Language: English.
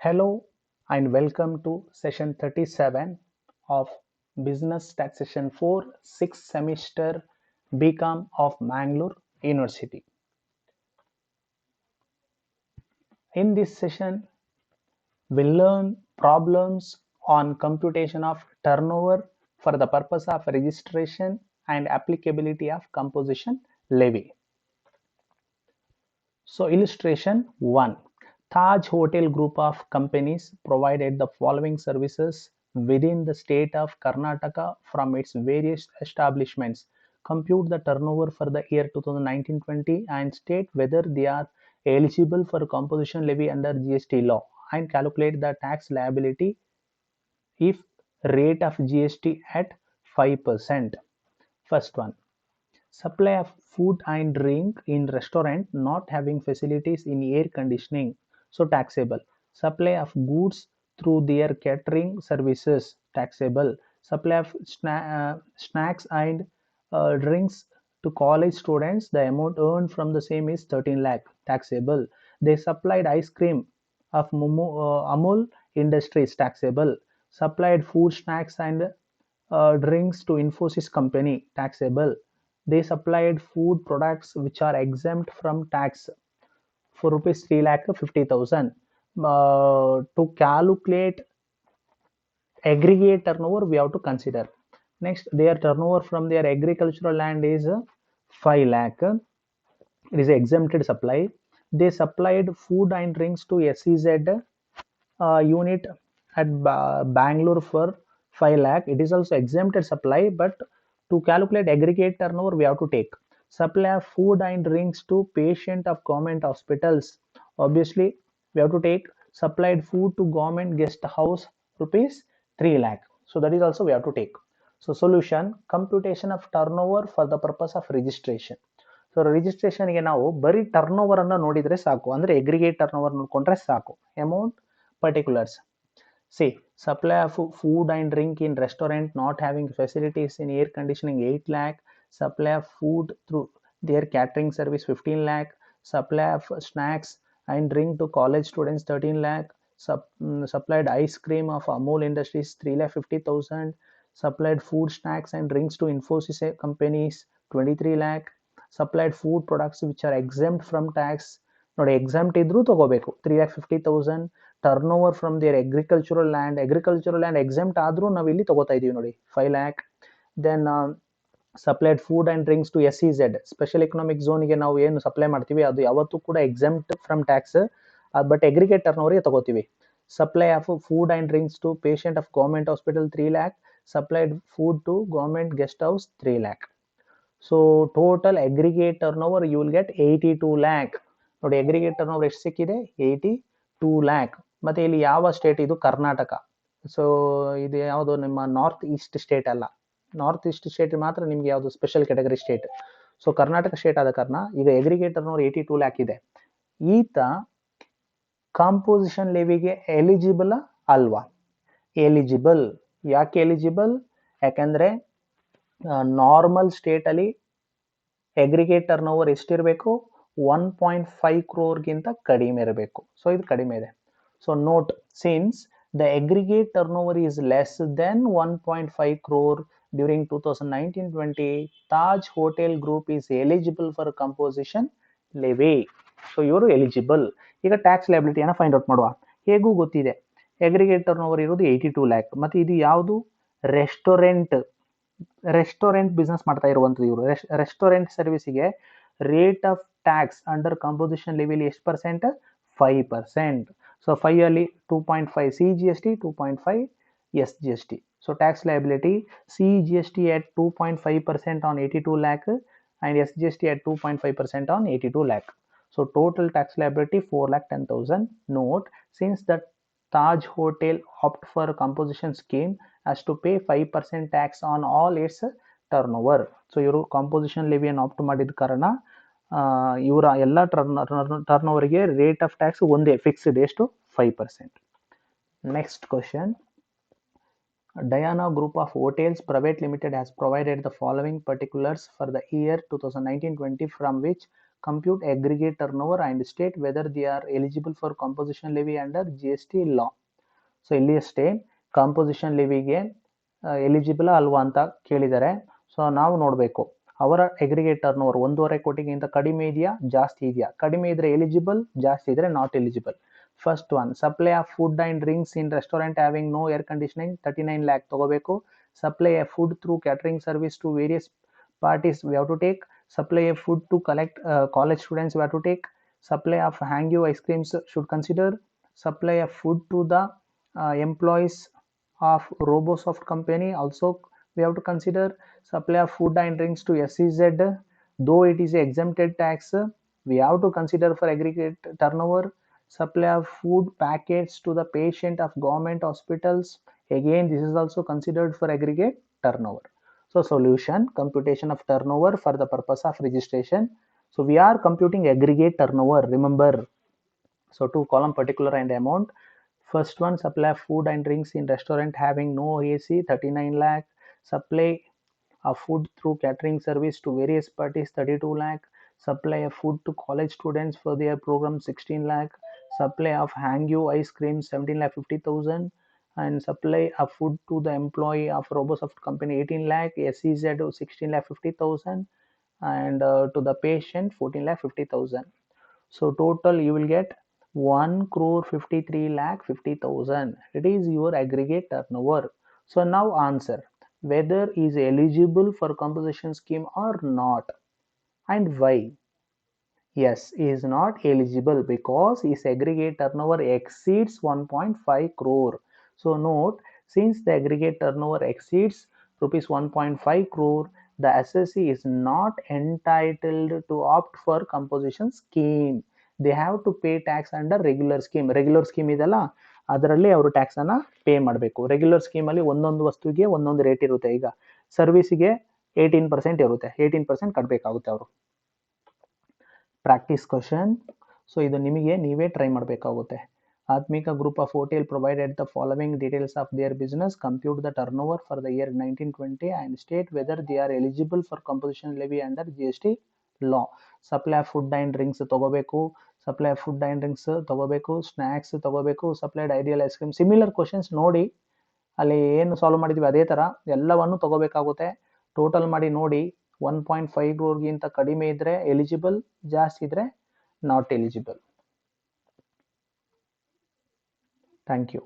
Hello and welcome to session 37 of Business Taxation 4 6th semester BCom of Mangalore University. In this session, we'll learn problems on computation of turnover for the purpose of registration and applicability of composition levy. So illustration 1. Taj Hotel Group of companies provided the following services within the state of Karnataka from its various establishments. Compute the turnover for the year 2019-20 and state whether they are eligible for composition levy under GST law and calculate the tax liability if rate of GST at 5%. First one. Supply of food and drink in restaurant not having facilities in air conditioning, so taxable. Supply of goods through their catering services, taxable. Supply of snacks and drinks to college students, the amount earned from the same is 13 lakh, taxable. They supplied ice cream of Amul Industries, taxable. Supplied food, snacks and drinks to Infosys company, taxable. They supplied food products which are exempt from tax for rupees 3 lakh 50,000. To calculate aggregate turnover, we have to consider. Next, their turnover from their agricultural land is 5 lakh. It is exempted supply. They supplied food and drinks to SEZ unit at Bangalore for 5 lakh. It is also exempted supply, but to calculate aggregate turnover, we have to take supply of food and drinks to patient of government hospitals. Obviously, we have to take supplied food to government guest house rupees 3 lakh. So that is also we have to take. So solution computation of turnover for the purpose of registration. So ರಿಜಿಸ್ಟ್ರೇಷನ್ಗೆ ನಾವು ಬರೀ turn over ಅನ್ನು ನೋಡಿದ್ರೆ ಸಾಕು, ಅಂದ್ರೆ ಎಗ್ರಿಗೇಟ್ turn over ನೋಡ್ಕೊಂಡ್ರೆ ಸಾಕು. Amount particulars. See, supply of food and drink in restaurant not having facilities in air conditioning 8 lakh, supply of food through their catering service 15 lakh, supply of snacks and drink to college students 13 lakh, supplied ice cream of Amul Industries 3 lakh 50,000, supplied food, snacks and drinks to Infosys companies 23 lakh, supplied food products which are exempt from tax. ನೋಡಿ exempt ಇದ್ರೂ ತಗೋಬೇಕು 3,50,000. Turnover from their agricultural land exempt ಆದ್ರೂ ನಾವು ಇಲ್ಲಿ ತಗೋತಾ ಇದೀವಿ ನೋಡಿ 5 lakh. Then supplied food and drinks to SEZ special economic ಝೋನ್ಗೆ ನಾವು ಏನು ಸಪ್ಲೈ ಮಾಡ್ತೀವಿ ಅದು ಯಾವತ್ತೂ ಕೂಡ exempt from tax, but aggregate ಟರ್ನ್ ಓವರ್ಗೆ ತಗೋತೀವಿ. Supply of food and drinks to patient of government hospital 3 lakh, supplied food to government guest house 3 lakh. So total aggregate turnover you will get 82 lakh. ನೋಡಿ aggregate turnover ಎಷ್ಟು ಸಿಕ್ಕಿದೆ 82 lakh. ಮತ್ತೆ ಇಲ್ಲಿ ಯಾವ state ಇದು Karnataka. So ಇದು ಯಾವುದು ನಿಮ್ಮ ನಾರ್ತ್ ಈಸ್ಟ್ ಸ್ಟೇಟ್ ಅಲ್ಲ, ನಾರ್ತ್ ಈಸ್ಟ್ ಸ್ಟೇಟ್ ಮಾತ್ರ ನಿಮ್ಗೆ ಯಾವುದು special category state. So Karnataka state ಆದ ಕಾರಣ ಈಗ ಅಗ್ರಿಗೇಟ್ ಟರ್ನ್ ಓವರ್ 82 lakh ಇದೆ. ಈತ ಕಾಂಪೋಸಿಷನ್ ಲೆವಿಗೆ ಎಲಿಜಿಬಲ್ ಅಲ್ವಾ? ಎಲಿಜಿಬಲ್. ಯಾಕೆ ಎಲಿಜಿಬಲ್? ಯಾಕಂದ್ರೆ ನಾರ್ಮಲ್ ಸ್ಟೇಟ್ ಅಲ್ಲಿ ಅಗ್ರಿಗೇಟ್ ಟರ್ನ್ ಓವರ್ ಎಷ್ಟಿರಬೇಕು 1.5 crore ಕಡಿಮೆ ಇರಬೇಕು. ಸೊ ಇದು ಕಡಿಮೆ ಇದೆ. So note, since the aggregate turnover is less than 1.5 crore during 2019-20, Taj Hotel Group is eligible for composition levy. So ಇವರು ಎಲಿಜಿಬಲ್. ಈಗ ಟ್ಯಾಕ್ಸ್ ಲಯಬಿಲಿಟಿಯನ್ನು ಫೈಂಡ್ ಔಟ್ ಮಾಡುವ. ಹೇಗೂ ಗೊತ್ತಿದೆ ಅಗ್ರಿಗೇಟ್ ಟರ್ನ್ ಓವರ್ ಇರೋದು 82 lakh. ಮತ್ತೆ ಇದು ಯಾವುದು? ರೆಸ್ಟೋರೆಂಟ್ ಬಿಸ್ನೆಸ್ ಮಾಡ್ತಾ ಇರುವಂಥದ್ದು ಇವರು. ರೆಸ್ಟೋರೆಂಟ್ ಸರ್ವಿಸ್ಗೆ rate of tax under composition ಲೆವಿಲಿ ಎಷ್ಟು ಪರ್ಸೆಂಟ್? 5%. ಸೊ 5 ಅಲ್ಲಿ 2.5 CGST, 2.5 SGST. So tax liability CGST at 2.5% on 82 lakh and SGST at 2.5% on 82 lakh. So total tax liability 4,10,000. Note, since the Taj Hotel opt for composition scheme has to pay 5% tax on all its turnover. So ಇವರು composition ಲೆವಿಯನ್ನು apt ಮಾಡಿದ ಕಾರಣ ಇವರ ಎಲ್ಲ turn ಓವರ್ಗೆ rate of tax ಒಂದೇ fixed, ಎಷ್ಟು? 5%. Next question. Diana Group of Hotels Private Limited has provided the following particulars for the year 2019-20 from which compute aggregate turnover and state whether they are eligible for composition levy under GST law. So ಇಲ್ಲಿ ಅಷ್ಟೇ composition ಲೆವಿಗೆ eligible ಅಲ್ವಾ ಅಂತ ಕೇಳಿದ್ದಾರೆ. So ನಾವು ನೋಡಬೇಕು ಅವರ aggregate turn over 1.5 ಕೋಟಿಗಿಂತ ಕಡಿಮೆ ಇದೆಯಾ ಜಾಸ್ತಿ ಇದೆಯಾ. ಕಡಿಮೆ ಇದ್ರೆ ಎಲಿಜಿಬಲ್, ಜಾಸ್ತಿ ಇದ್ರೆ not eligible. First one supply of food and drinks in restaurant having no air conditioning 39 lakh ತಗೋಬೇಕು. Supply of food through catering service to various parties we have to take. Supply of food to collect college students we have to take. Supply of Hangyu ice creams should consider. Supply of food to the employees of Robosoft company also we have to consider. Supply of food and drinks to SEZ, though it is exempted tax, we have to consider for aggregate turnover. Supply of food packets to the patient of government hospitals, again this is also considered for aggregate turnover. So solution, computation of turnover for the purpose of registration. So we are computing aggregate turnover, remember. So two column particular and amount. First one, supply of food and drinks in restaurant having no AC 39 lakh. Supply of food through catering service to various parties 32 lakh. Supply of food to college students for their program 16 lakh. Supply of Hangyu ice cream 17 lakh 50,000. And supply of food to the employee of Robosoft company 18 lakh, SEZ 16 lakh 50,000, and to the patient 14 lakh 50,000. So total you will get 1 crore 53 lakh 50,000. It is your aggregate turnover. So now answer whether is eligible for composition scheme or not, and why. Yes, he is not eligible because his aggregate turnover exceeds 1.5 crore. So note, since the aggregate turnover exceeds rupees 1.5 crore, the assessee is not entitled to opt for composition scheme. They have to pay tax under regular scheme. Regular scheme ಇದಲ್ಲ, ಅದರಲ್ಲಿ ಅವರು tax ಅನ್ನ pay ಮಾಡಬೇಕು. Regular scheme ಅಲ್ಲಿ ಒಂದೊಂದು ವಸ್ತುವಿಗೆ ಒಂದೊಂದು rate ಇರುತ್ತೆ. ಈಗ ಸರ್ವಿಸ್ಗೆ 18% ಇರುತ್ತೆ, 18% ಕಟ್ಟಬೇಕಾಗುತ್ತೆ ಅವರು. Practice question. ಸೊ ಇದು ನಿಮಗೆ ನೀವೇ ಟ್ರೈ ಮಾಡಬೇಕಾಗುತ್ತೆ. Atmika Group of Hotel provided the following details of their business. Compute the turnover for the year 1920 and state whether they are eligible for composition levy under GST law. Supply of food and drinks ತಗೋಬೇಕು, supply of food and drinks ತಗೋಬೇಕು, snacks ತಗೋಬೇಕು, supplied ideal ice cream. Similar questions ನೋಡಿ, ಅಲ್ಲಿ ಏನು solve ಮಾಡಿದ್ವಿ ಅದೇ ಥರ ಎಲ್ಲವನ್ನು ತಗೋಬೇಕಾಗುತ್ತೆ. ಟೋಟಲ್ ಮಾಡಿ ನೋಡಿ, 1.5 crore ಕಡಿಮೆ ಇದ್ರೆ ಎಲಿಜಿಬಲ್, ಜಾಸ್ತಿ ಇದ್ರೆ ನಾಟ್ ಎಲಿಜಿಬಲ್. Thank you.